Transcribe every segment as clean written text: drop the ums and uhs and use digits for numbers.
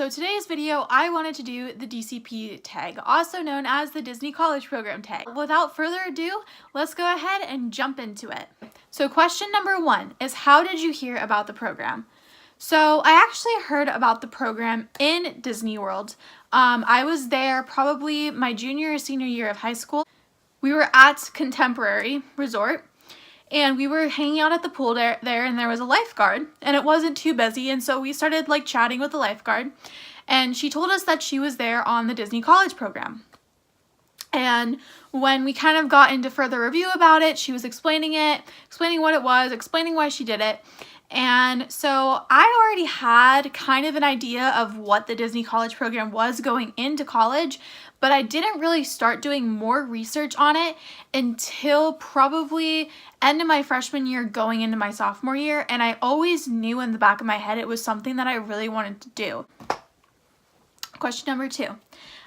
So today's video, I wanted to do the DCP tag, also known as the Disney College Program tag. Without further ado, let's go ahead and jump into it. So question number 1 is, how did you hear about the program? So I actually heard about the program in Disney World. I was there probably my junior or senior year of high school. We were at Contemporary Resort, and we were hanging out at the pool there, and there was a lifeguard, and it wasn't too busy, and so we started like chatting with the lifeguard, and she told us that she was there on the Disney College program. And when we kind of got into further review about it, she was explaining what it was, explaining why she did it. And so I already had kind of an idea of what the Disney College program was going into college, but I didn't really start doing more research on it until probably end of my freshman year going into my sophomore year, and I always knew in the back of my head it was something that I really wanted to do. Question number 2.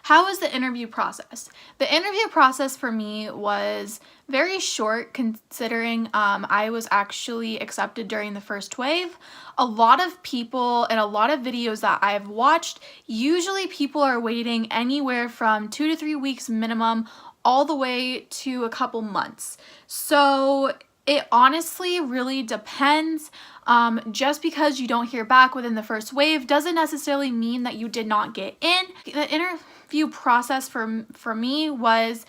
How was the interview process? The interview process for me was very short, considering I was actually accepted during the first wave. A lot of people and a lot of videos that I've watched, usually people are waiting anywhere from 2 to 3 weeks minimum, all the way to a couple months. So it honestly really depends. Just because you don't hear back within the first wave doesn't necessarily mean that you did not get in. The interview process for me was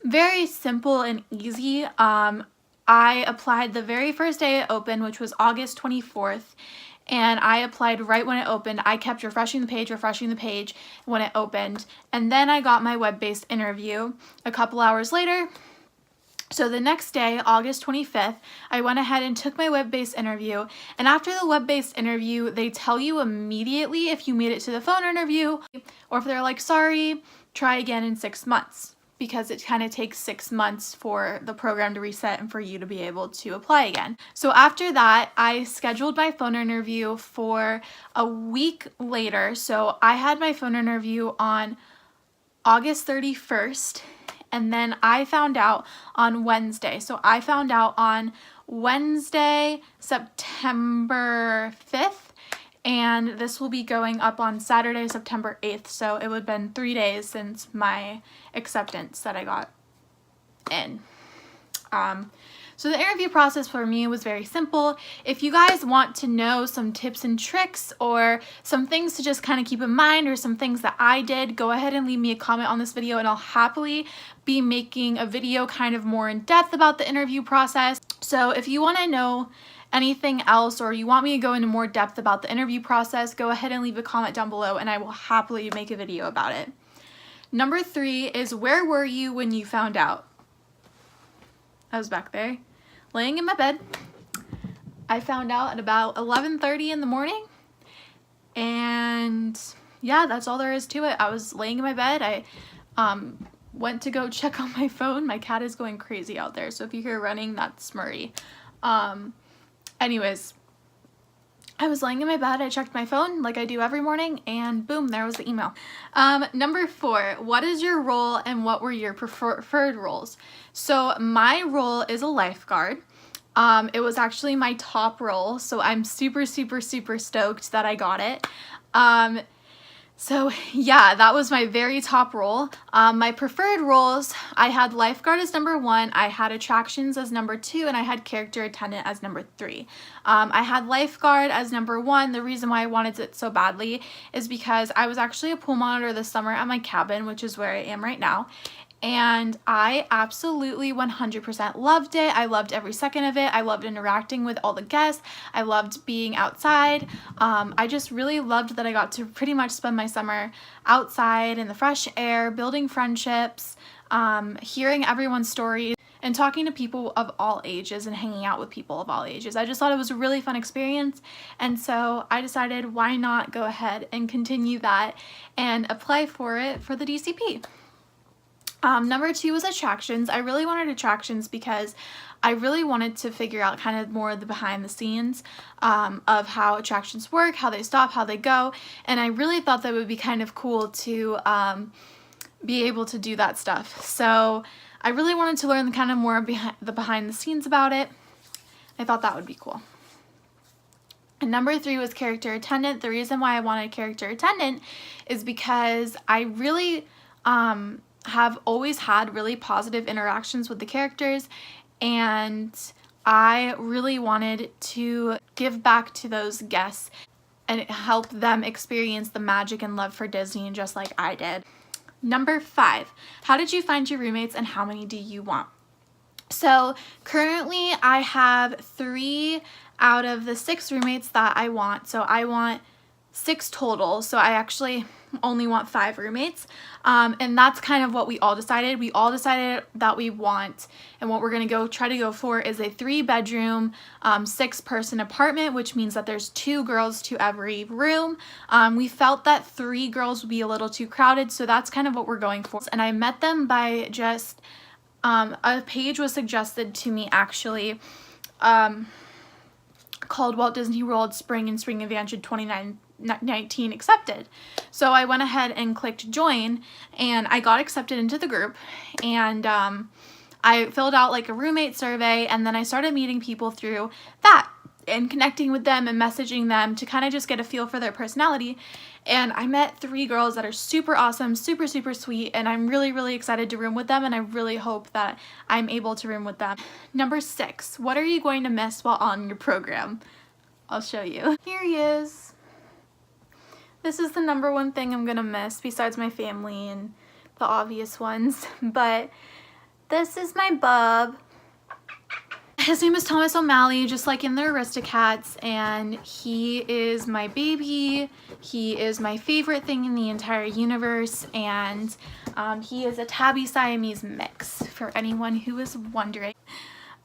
very simple and easy. I applied the very first day it opened, which was August 24th, and I applied right when it opened. I kept refreshing the page when it opened, and then I got my web-based interview a couple hours later. So the next day, August 25th, I went ahead and took my web-based interview, and after the web-based interview, they tell you immediately if you made it to the phone interview, or if they're like, sorry, try again in 6 months, because it kind of takes 6 months for the program to reset and for you to be able to apply again. So after that, I scheduled my phone interview for a week later. So I had my phone interview on August 31st, and then I found out on Wednesday. So I found out on Wednesday, September 5th, and this will be going up on Saturday, September 8th. So it would have been 3 days since my acceptance that I got in. So the interview process for me was very simple. If you guys want to know some tips and tricks or some things to just kind of keep in mind, or some things that I did, go ahead and leave me a comment on this video, and I'll happily be making a video kind of more in depth about the interview process. So if you want to know anything else, or you want me to go into more depth about the interview process, go ahead and leave a comment down below, and I will happily make a video about it. Number 3 is, where were you when you found out? I was back there, laying in my bed. I found out at about 11:30 in the morning, and yeah, that's all there is to it. I was laying in my bed. I went to go check on my phone. My cat is going crazy out there, so if you hear running, that's Murray. Anyways, I was laying in my bed, I checked my phone like I do every morning, and boom, there was the email. Number 4, what is your role and what were your preferred roles? So my role is a lifeguard. It was actually my top role, so I'm super stoked that I got it. So yeah, that was my very top role. My preferred roles, I had lifeguard as number 1, I had attractions as number 2, and I had character attendant as number 3. I had lifeguard as number 1. The reason why I wanted it so badly is because I was actually a pool monitor this summer at my cabin, which is where I am right now. And I absolutely 100% loved it. I loved every second of it. I loved interacting with all the guests. I loved being outside. I just really loved that I got to pretty much spend my summer outside in the fresh air, building friendships, hearing everyone's stories, and talking to people of all ages and hanging out with people of all ages. I just thought it was a really fun experience, and so I decided, why not go ahead and continue that and apply for it for the DCP. Number 2 was attractions. I really wanted attractions because I really wanted to figure out kind of more of the behind the scenes of how attractions work, how they stop, how they go, and I really thought that would be kind of cool to be able to do that stuff. So I really wanted to learn kind of more behind the scenes about it. I thought that would be cool. And number 3 was character attendant. The reason why I wanted character attendant is because I really have always had really positive interactions with the characters, and I really wanted to give back to those guests and help them experience the magic and love for Disney just like I did. Number 5, how did you find your roommates and how many do you want? So currently I have 3 out of the 6 roommates that I want. So I want 6 total. So I actually only want 5 roommates. And that's kind of what we all decided. We all decided that we want, and what we're going to try to go for is a 3-bedroom, 6-person apartment, which means that there's 2 girls to every room. We felt that 3 girls would be a little too crowded, so that's kind of what we're going for. And I met them by just, a page was suggested to me actually, called Walt Disney World Spring and Spring Adventure 2019 accepted. So I went ahead and clicked join, and I got accepted into the group, and I filled out like a roommate survey, and then I started meeting people through that and connecting with them and messaging them to kind of just get a feel for their personality. And I met 3 girls that are super awesome, super, super sweet, and I'm really, really excited to room with them, and I really hope that I'm able to room with them. Number 6, what are you going to miss while on your program? I'll show you. Here he is. This is the number 1 thing I'm gonna miss besides my family and the obvious ones, but this is my bub. His name is Thomas O'Malley, just like in the Aristocats, and he is my baby. He is my favorite thing in the entire universe, and he is a Tabby Siamese mix, for anyone who is wondering.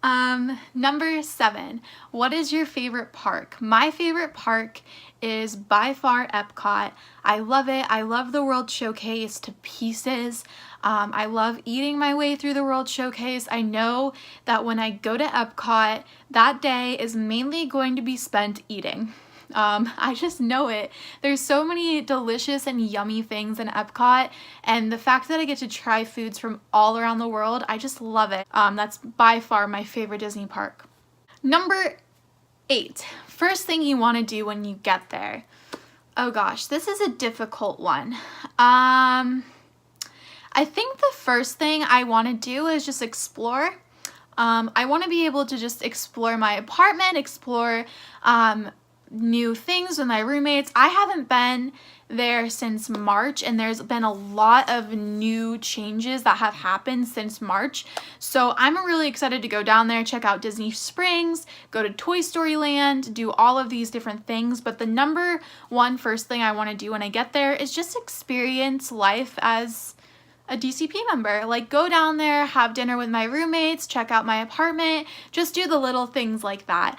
Number 7, what is your favorite park? My favorite park is by far Epcot. I love it. I love the World Showcase to pieces. I love eating my way through the World Showcase. I know that when I go to Epcot, that day is mainly going to be spent eating. I just know it. There's so many delicious and yummy things in Epcot, and the fact that I get to try foods from all around the world, I just love it. That's by far my favorite Disney park. Number 8, first thing you want to do when you get there. Oh gosh, this is a difficult one. I think the first thing I want to do is just explore. I want to be able to just explore my apartment, explore new things with my roommates. I haven't been there since March, and there's been a lot of new changes that have happened since March. So I'm really excited to go down there, check out Disney Springs, go to Toy Story Land, do all of these different things. But the number 1 first thing I want to do when I get there is just experience life as a DCP member. Like, go down there, have dinner with my roommates, check out my apartment, just do the little things like that,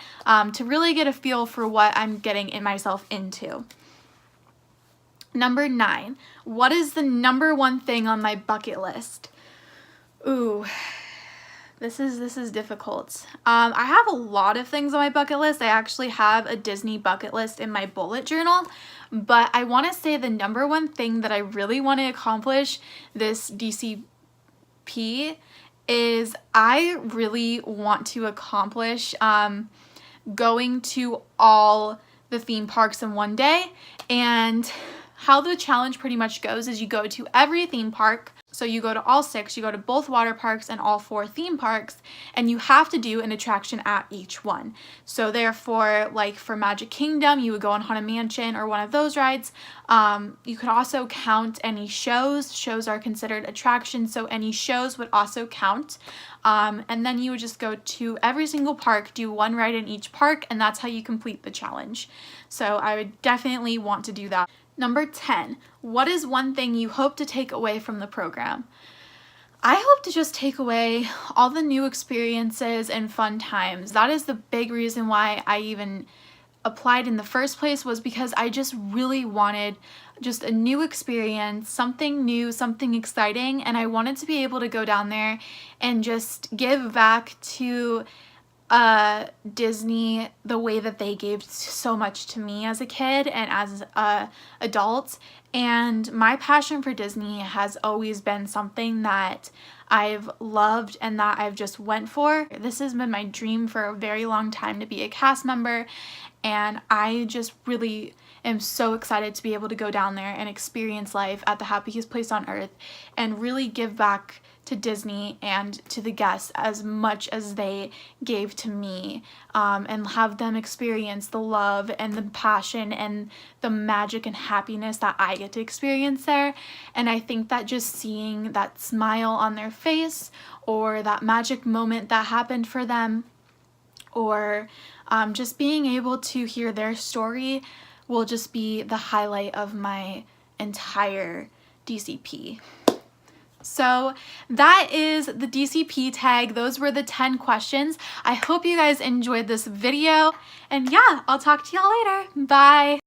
to really get a feel for what I'm getting myself into. Number 9, what is the number 1 thing on my bucket list? Ooh, this is difficult. I have a lot of things on my bucket list. I actually have a Disney bucket list in my bullet journal, but I want to say the number 1 thing that I really want to accomplish this DCP is I really want to accomplish going to all the theme parks in one day. And how the challenge pretty much goes is you go to every theme park. So you go to all 6, you go to both water parks and all 4 theme parks, and you have to do an attraction at each one. So therefore, like for Magic Kingdom, you would go on Haunted Mansion or one of those rides. You could also count any shows. Shows are considered attractions, so any shows would also count. And then you would just go to every single park, do 1 ride in each park, and that's how you complete the challenge. So I would definitely want to do that. Number 10, what is one thing you hope to take away from the program? I hope to just take away all the new experiences and fun times. That is the big reason why I even applied in the first place, was because I just really wanted just a new experience, something new, something exciting, and I wanted to be able to go down there and just give back to Disney the way that they gave so much to me as a kid and as a adult. And my passion for Disney has always been something that I've loved and that I've just went for. This has been my dream for a very long time to be a cast member, and I just really am so excited to be able to go down there and experience life at the happiest place on earth and really give back to Disney and to the guests as much as they gave to me, and have them experience the love and the passion and the magic and happiness that I get to experience there. And I think that just seeing that smile on their face, or that magic moment that happened for them, or just being able to hear their story will just be the highlight of my entire DCP. So that is the DCP tag. Those were the 10 questions. I hope you guys enjoyed this video, and yeah, I'll talk to y'all later. Bye.